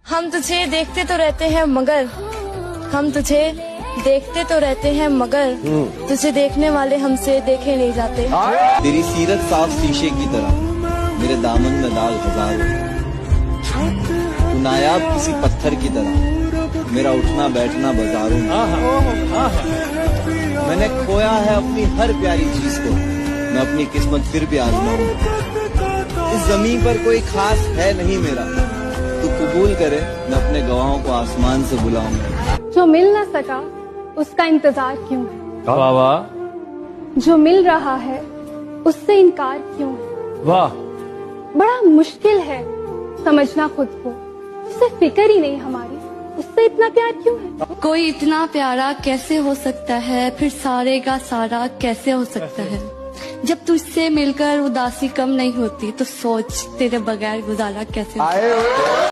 हम तुझे देखते तो रहते हैं मगर हम तुझे देखते तो रहते हैं मगर तुझे देखने वाले हमसे देखे नहीं जाते। तेरी सीरत साफ शीशे की तरह, मेरे दामन में दाग हजारों। तू नायाब किसी पत्थर की तरह, मेरा उठना बैठना बाजारों में। मैंने खोया है अपनी हर प्यारी चीज को, मैं अपनी किस्मत फिर भी आजमाऊं। इस जमीन पर कोई खास है नहीं मेरा, तू कबूल करे मैं अपने गवाहों को आसमान से बुलाऊं। जो मिल ना सका उसका इंतजार क्यों है, वाह वाह जो मिल रहा है उससे इनकार क्यों है। वाह। बड़ा मुश्किल है समझना खुद को, उससे फिक्र ही नहीं हमारी, उससे इतना प्यार क्यों है। कोई इतना प्यारा कैसे हो सकता है, फिर सारे का सारा कैसे हो सकता है। जब तुझसे मिलकर उदासी कम नहीं होती तो सोच तेरे बगैर गुजारा कैसे होता है।